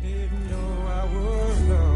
Didn't know I was lost.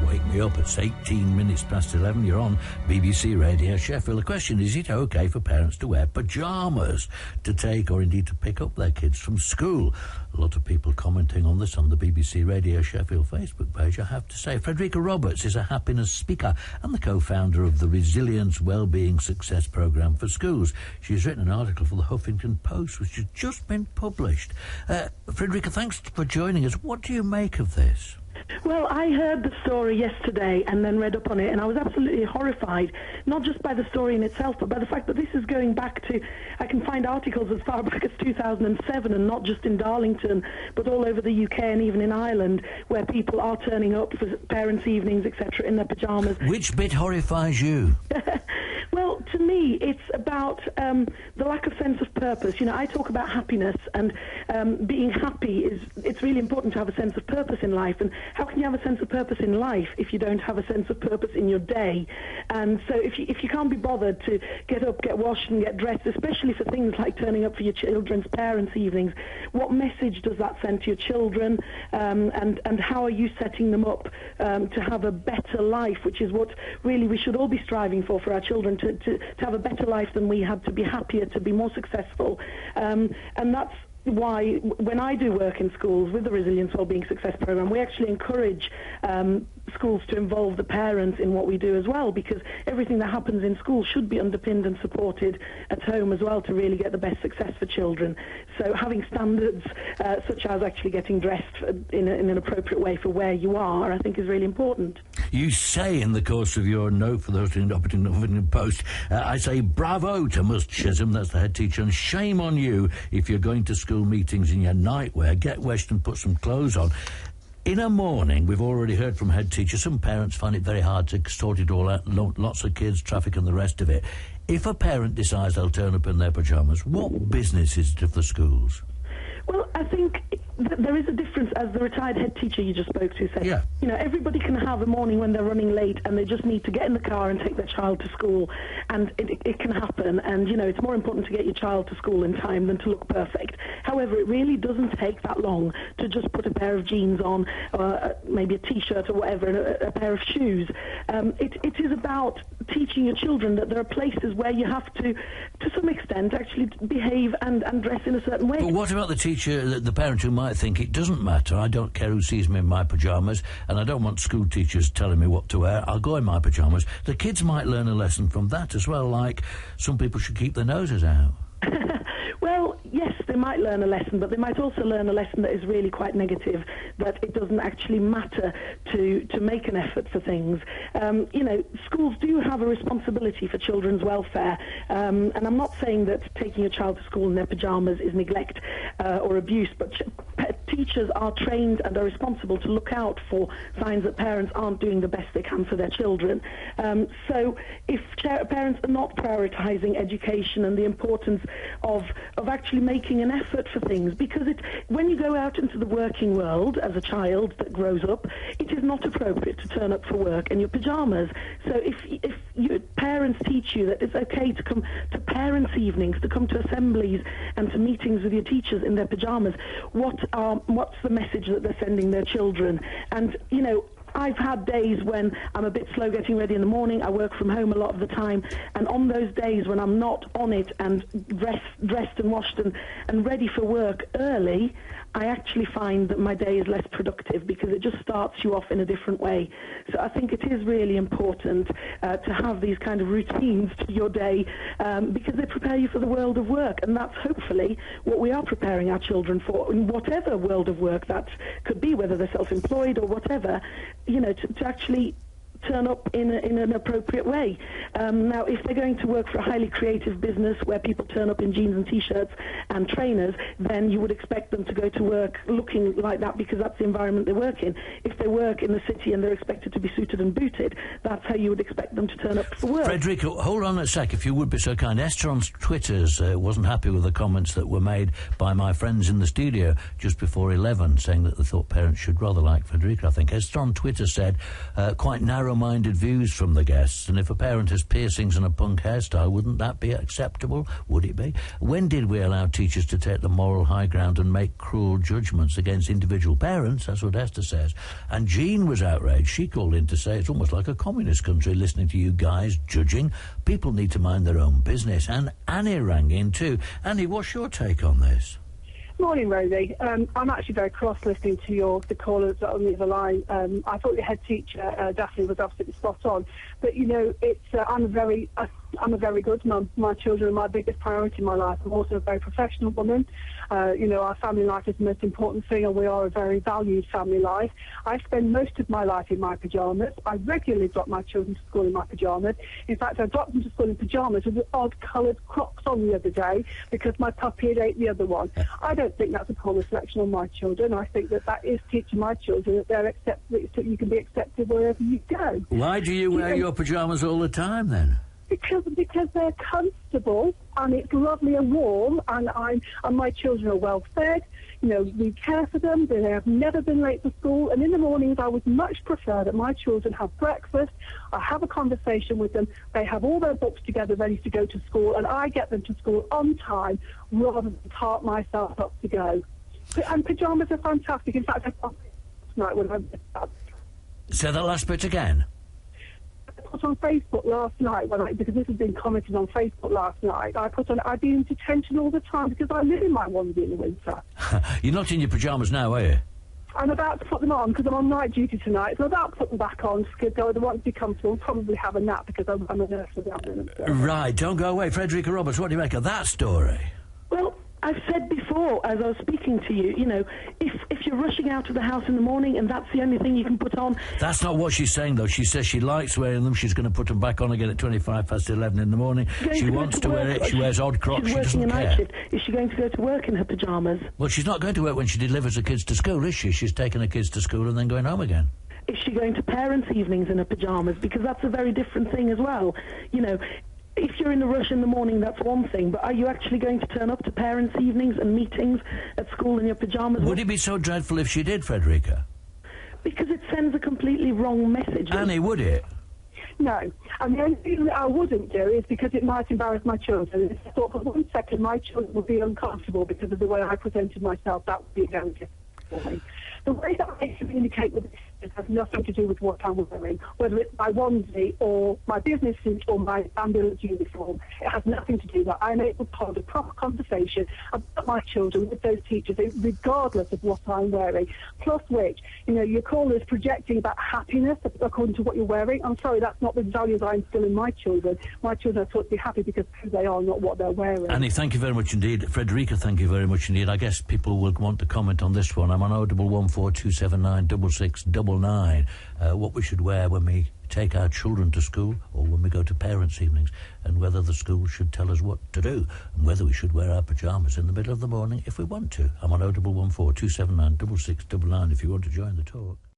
Wake me up, it's 18 minutes past 11. You're on BBC Radio Sheffield. The question is it okay for parents to wear pyjamas to take or indeed to pick up their kids from school? A lot of people commenting on this on the BBC Radio Sheffield Facebook page, I have to say. Frederika Roberts is a happiness speaker and the co-founder of the Resilience Wellbeing Success Programme for Schools. She's written an article for the Huffington Post, which has just been published. Frederika, thanks for joining us. What do you make of this? Well, I heard the story yesterday and then read up on it, and I was absolutely horrified, not just by the story in itself, but by the fact that this is going back to, I can find articles as far back as 2007, and not just in Darlington, but all over the UK and even in Ireland, where people are turning up for parents' evenings, etc., in their pyjamas. Which bit horrifies you? Well, to me, it's about the lack of sense of purpose. You know, I talk about happiness, and being happy it's really important to have a sense of purpose in life. And how can you have a sense of purpose in life if you don't have a sense of purpose in your day? And so if you can't be bothered to get up, get washed and get dressed, especially for things like turning up for your children's parents' evenings, what message does that send to your children? And how are you setting them up to have a better life, which is what really we should all be striving for our children, to have a better life than we had, to be happier, to be more successful. And that's why when I do work in schools with the Resilience Wellbeing Success Programme, we actually encourage schools to involve the parents in what we do as well, because everything that happens in school should be underpinned and supported at home as well to really get the best success for children. So having standards such as actually getting dressed in an appropriate way for where you are, I think is really important. You say in the course of your note for the Huffington Post, I say bravo to Ms. Chisholm, that's the head teacher, and shame on you if you're going to school meetings in your nightwear. Get washed and put some clothes on. In a morning, we've already heard from head teachers, some parents find it very hard to sort it all out, lots of kids, traffic and the rest of it. If a parent decides they'll turn up in their pyjamas, what business is it of the schools? Well, I think there is a difference, as the retired head teacher you just spoke to said. Yeah. You know, everybody can have a morning when they're running late and they just need to get in the car and take their child to school, and it can happen. And, you know, it's more important to get your child to school in time than to look perfect. However, it really doesn't take that long to just put a pair of jeans on, maybe a T-shirt or whatever, and a pair of shoes. It is about teaching your children that there are places where you have to some extent, actually behave and dress in a certain way. But what about the teacher, the parent who might think it doesn't matter, I don't care who sees me in my pyjamas, and I don't want school teachers telling me what to wear, I'll go in my pyjamas. The kids might learn a lesson from that as well, like some people should keep their noses out. Well, yes, they might learn a lesson, but they might also learn a lesson that is really quite negative, that it doesn't actually matter to make an effort for things. You know, schools do have a responsibility for children's welfare, and I'm not saying that taking a child to school in their pyjamas is neglect or abuse, but teachers are trained and are responsible to look out for signs that parents aren't doing the best they can for their children. So if parents are not prioritising education and the importance of actually making an effort for things, because when you go out into the working world as a child that grows up, it is not appropriate to turn up for work in your pyjamas. So if your parents teach you that it's okay to come to parents' evenings, to come to assemblies and to meetings with your teachers in their pyjamas, what's the message that they're sending their children? And, you know, I've had days when I'm a bit slow getting ready in the morning. I work from home a lot of the time, and on those days when I'm not on it and dressed and washed and ready for work early, I actually find that my day is less productive because it just starts you off in a different way. So I think it is really important to have these kind of routines to your day because they prepare you for the world of work, and that's hopefully what we are preparing our children for in whatever world of work that could be, whether they're self-employed or whatever, you know, to actually turn up in an appropriate way. Now, if they're going to work for a highly creative business where people turn up in jeans and T-shirts and trainers, then you would expect them to go to work looking like that because that's the environment they work in. If they work in the city and they're expected to be suited and booted, that's how you would expect them to turn up for work. Frederika, hold on a sec, if you would be so kind. Esther on Twitter's wasn't happy with the comments that were made by my friends in the studio just before 11, saying that they thought parents should rather like Frederika, I think. Esther on Twitter said, quite narrow narrow-minded views from the guests, and if a parent has piercings and a punk hairstyle, wouldn't that be acceptable? Would it be? When did we allow teachers to take the moral high ground and make cruel judgments against individual parents? That's what Esther says. And Jean was outraged. She called in to say it's almost like a communist country listening to you guys judging. People need to mind their own business. And Annie rang in too. Annie, what's your take on this? Morning, Rosie. I'm actually very cross listening to the callers on the other line. I thought your head teacher, Daphne, was absolutely spot on. But, you know, I'm a very good mum. My children are my biggest priority in my life. I'm also a very professional woman. You know, our family life is the most important thing, and we are a very valued family life. I spend most of my life in my pyjamas. I regularly drop my children to school in my pyjamas. In fact, I dropped them to school in pyjamas with odd-coloured Crocs on the other day because my puppy had ate the other one. I don't think that's a poor reflection on my children. I think that is teaching my children that they're accepted, that you can be accepted wherever you go. Why do you wear your pyjamas all the time, then? Because they're comfortable and it's lovely and warm, and my children are well fed. You know, we care for them. They have never been late for school, and in the mornings I would much prefer that my children have breakfast. I have a conversation with them. They have all their books together ready to go to school, and I get them to school on time rather than tart myself up to go. And pyjamas are fantastic. In fact, I thought last night when I say that last bit again. On Facebook last night, because this has been commented on Facebook last night, I'd be in detention all the time because I live in my onesie in the winter. You're not in your pyjamas now, are you? I'm about to put them on because I'm on night duty tonight, so I'm about to put them back on because I want to be comfortable and probably have a nap because I'm a nurse for the ambulance. Right, don't go away. Frederika Roberts, what do you make of that story? Well, I've said before, as I was speaking to you, you know, if you're rushing out of the house in the morning and that's the only thing you can put on... That's not what she's saying, though. She says she likes wearing them. She's going to put them back on again at 11:25 in the morning. She wants to wear it. She wears odd Crocs. She doesn't care. Is she going to go to work in her pyjamas? Well, she's not going to work when she delivers her kids to school, is she? She's taking her kids to school and then going home again. Is she going to parents' evenings in her pyjamas? Because that's a very different thing as well. You know... If you're in a rush in the morning, that's one thing, but are you actually going to turn up to parents' evenings and meetings at school in your pyjamas? Would it be so dreadful if she did, Frederika? Because it sends a completely wrong message. Annie, would it? No. And the only thing that I wouldn't do is because it might embarrass my children. If I thought for 1 second my children would be uncomfortable because of the way I presented myself, that would be very difficult for me. The way that I communicate with it has nothing to do with what I'm wearing, whether it's my onesie or my business suit or my ambulance uniform. It has nothing to do with that. I'm able to hold a proper conversation about my children with those teachers, regardless of what I'm wearing. Plus which, you know, your caller is projecting about happiness according to what you're wearing. I'm sorry, that's not the values I instill in my children. My children are taught to be happy because who they are, not what they're wearing. Annie, thank you very much indeed. Frederika, thank you very much indeed. I guess people will want to comment on this one. I'm on 01427966999. What we should wear when we take our children to school or when we go to parents' evenings, and whether the school should tell us what to do, and whether we should wear our pyjamas in the middle of the morning if we want to. I'm on 01427966999 if you want to join the talk.